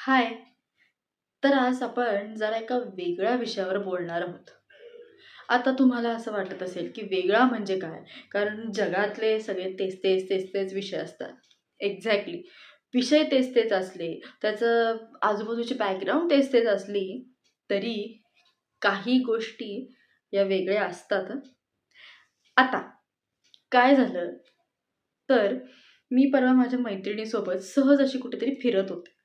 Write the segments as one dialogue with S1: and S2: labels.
S1: हाय. तर आज आपण जरा एका वेगळ्या विषयावर बोलणार आहोत. आता तुम्हाला असं वाटत असेल की वेगळा म्हणजे काय? कारण जगातले सगळे तेच विषय असतात. एक्झॅक्टली. विषय तेच असले, त्याचं आजूबाजूची बॅकग्राऊंड तेच असली, तरी काही गोष्टी या वेगळ्या असतात. आता काय झालं, तर मी परवा माझ्या मैत्रिणीसोबत सहज अशी कुठेतरी फिरत होते.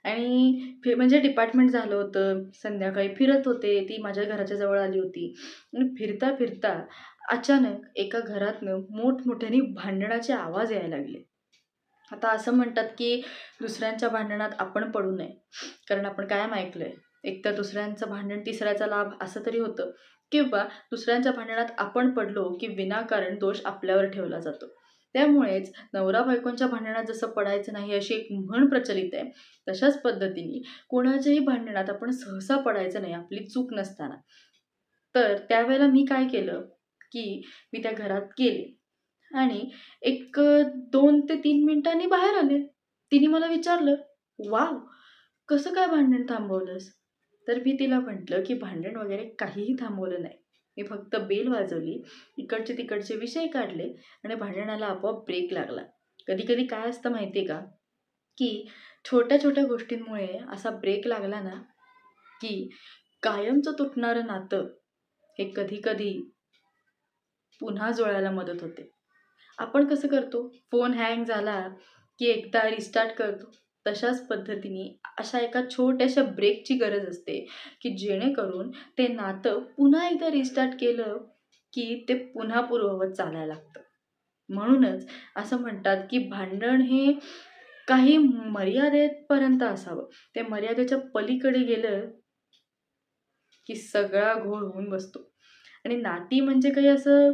S1: आणि म्हणजे डिपार्टमेंट झालं होतं. संध्याकाळी फिरत होते. ती माझ्या घराच्या जवळ आली होती आणि फिरता फिरता अचानक एका घरातनं मोठमोठ्याने भांडणाचे आवाज यायला लागले. आता असं म्हणतात की दुसऱ्यांच्या भांडणात आपण पडू नये, कारण आपण कायम ऐकलंय, एकतर दुसऱ्यांचं भांडण तिसऱ्याचा लाभ असं तरी होतं, किंवा दुसऱ्यांच्या भांडणात आपण पडलो की विनाकारण दोष आपल्यावर ठेवला जातो. त्यामुळेच नवरा बायकोंच्या भांडणात जसं पडायचं नाही अशी एक म्हण प्रचलित आहे, तशाच पद्धतीने कोणाच्याही भांडणात आपण सहसा पडायचं नाही आपली चूक नसताना. तर त्यावेळेला मी काय केलं, की मी त्या घरात गेले आणि एक 2 ते 3 मिनिटांनी बाहेर आले. तिने मला विचारलं, "वॉव! कसं काय भांडण थांबवलंस?" तर मी तिला म्हटलं, की भांडण वगैरे काहीही थांबवलं नाही. मी फक्त बेल वाजवली, इकडचे तिकडचे विषय काढले आणि भांडणाला आपोआप ब्रेक लागला. कधी-कधी काय असतं माहिती आहे का, की छोट्या-छोट्या गोष्टींमुळे असा ब्रेक लागला ना, की कायमचं तुटणारं नातं हे कधी-कधी पुन्हा जुळायला मदत होते. आपण कसं करतो, फोन हँग झाला की एकदा रिस्टार्ट करतो. तशाच पद्धतीने अशा एका छोट्याशा ब्रेकची गरज असते, की जेणेकरून ते नातं पुन्हा एकदा रिस्टार्ट केलं की ते पुन्हा पूर्ववत चालायला लागतं. म्हणूनच असं म्हणतात की भांडण हे काही मर्यादेपर्यंत असावं. ते मर्यादेच्या पलीकडे गेलं की सगळा घोळ होऊन बसतो. आणि नाती म्हणजे काही असं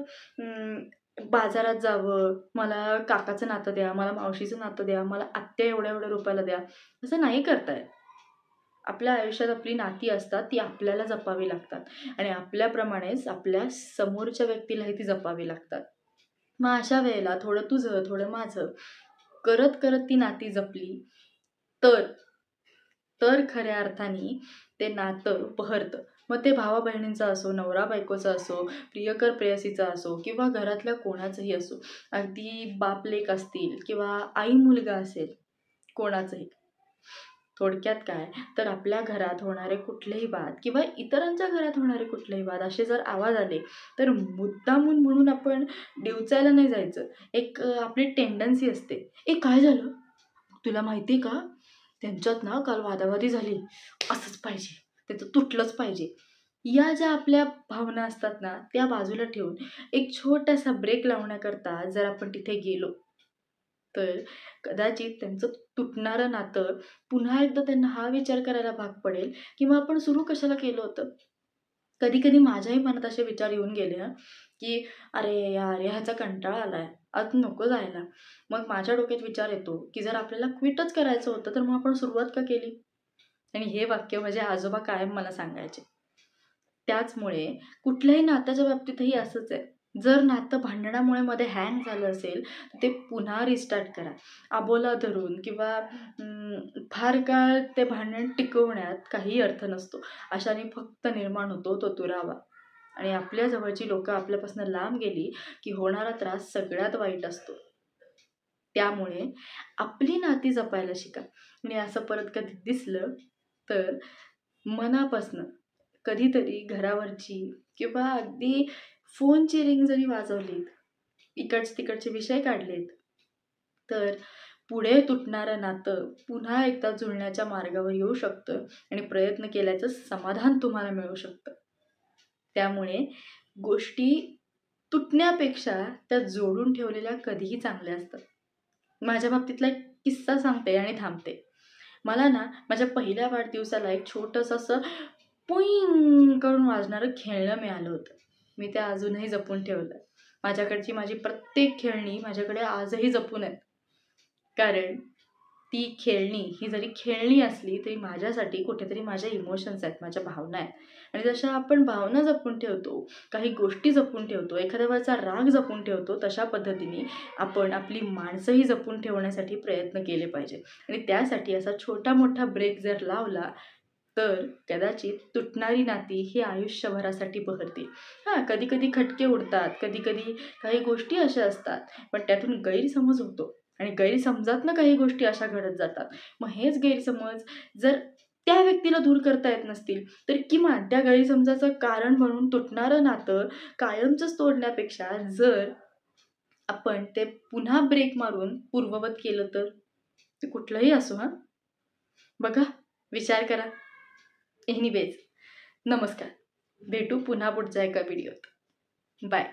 S1: बाजारात जावं, मला काकाचं नातं द्या, मला मावशीचं नातं द्या, मला आत्या एवढ्या-एवढ्या रुपयाला द्या, असं नाही करता येत. आपल्या आयुष्यात आपली नाती असतात, ती आपल्याला जपावी लागतात आणि आपल्याप्रमाणेच आपल्या समोरच्या व्यक्तीलाही ती जपावी लागतात. मग अशा वेळेला थोडं तुझं, थोडं माझं करत-करत ती नाती जपली, तर तर खऱ्या अर्थाने ते नातं बहरतं. मग ते भावा-बहिणींचं असो, नवरा-बायकोचं असो, प्रियकर प्रेयसीचा असो किंवा घरातल्या कोणाचंही असो. अगदी बाप-लेक असतील किंवा आई-मुलगा असेल, कोणाचंही. थोडक्यात काय, तर आपल्या घरात होणारे कुठलेही वाद किंवा इतरांच्या घरात होणारे कुठलेही वाद असे जर आवाज आले, तर मुद्दामून म्हणून आपण डिवचायला नाही जायचं. एक आपली टेंडन्सी असते, "ए काय झालं? तुला माहिती आहे का? त्यांच्यात ना काल वादावादी झाली. असंच पाहिजे. त्याचं तुटलंच पाहिजे." या ज्या आपल्या भावना असतात ना, त्या बाजूला ठेवून एक छोटासा ब्रेक लावण्याकरता जर आपण तिथे गेलो, तर कदाचित त्यांचं तुटणारं नातं पुन्हा एकदा त्यांना हा विचार करायला भाग पडेल, की मग आपण सुरू कशाला केलं होतं? कधी-कधी माझ्याही मनात असे विचार येऊन गेले हां, की "अरे यार, ह्याचा कंटाळा आलाय. आज नको जायला." मग माझ्या डोक्यात विचार येतो, की जर आपल्याला क्विटच करायचं होतं, तर मग आपण सुरुवात का केली? आणि हे वाक्य माझे आजोबा कायम मला सांगायचे. त्याचमुळे कुठल्याही नात्याच्या बाबतीतही असंच आहे. जर नातं भांडणामुळे मध्ये हँग झालं असेल, तर ते पुन्हा रिस्टार्ट करा. अबोला धरून किंवा फार काळ ते भांडण टिकवण्यात काही अर्थ नसतो. अशाने फक्त निर्माण होतो तो दुरावा. आणि आपल्या जवळची लोकं आपल्यापासून लांब गेली, की होणारा त्रास सगळ्यात वाईट असतो. त्यामुळे आपली नाती जपायला शिका. आणि असं परत कधी दिसलं, तर मनापासनं कधीतरी घरावरची किंवा अगदी फोनची रिंग जरी वाजवलीत, इकडचे तिकडचे विषय काढलेत, तर पुढे तुटणारं नातं पुन्हा एकदा जुळण्याच्या मार्गावर येऊ शकतं आणि प्रयत्न केल्याचं समाधान तुम्हाला मिळू शकतं. त्यामुळे गोष्टी तुटण्यापेक्षा त्या जोडून ठेवलेल्या कधीही चांगल्या असतात. माझ्या बाबतीतला एक किस्सा सांगते आणि थांबते. मला ना माझ्या पहिल्या वाढदिवसाला एक छोटंसं असं पुईंग करून वाजणारं खेळणं मिळालं होतं. मी ते अजूनही जपून ठेवलं. माझ्याकडची माझी प्रत्येक खेळणी माझ्याकडे आजही जपून आहेत. कारण ती खेळणी ही जरी खेळणी असली तरी माझ्यासाठी कुठेतरी माझ्या इमोशन्स आहेत, माझ्या भावना आहेत. आणि जशा आपण भावना जपून ठेवतो, काही गोष्टी जपून ठेवतो, एखाद्या वेळचा राग जपून ठेवतो, तशा पद्धतीने आपण आपली माणसंही जपून ठेवण्यासाठी प्रयत्न केले पाहिजे. आणि त्यासाठी असा छोटा मोठा ब्रेक जर लावला तर कदाचित तुटणारी नाती ही आयुष्यभरासाठी बहरतील. हां, कधी कधी खटके उडतात, कधी कधी काही गोष्टी अशा असतात, पण त्यातून गैरसमज होतो आणि गैरसमजातनं काही गोष्टी अशा घडत जातात. मग हेच गैरसमज जर त्या व्यक्तीला दूर करता येत नसतील, तर किमान त्या गैरसमजाचं कारण म्हणून तुटणारं नातं कायमचंच तोडण्यापेक्षा जर आपण ते पुन्हा ब्रेक मारून पूर्ववत केलं तर ते कुठलंही असो. हां, बघा, विचार करा. एनिवेज, नमस्कार. भेटू पुन्हा पुढच्या एका व्हिडिओत. बाय.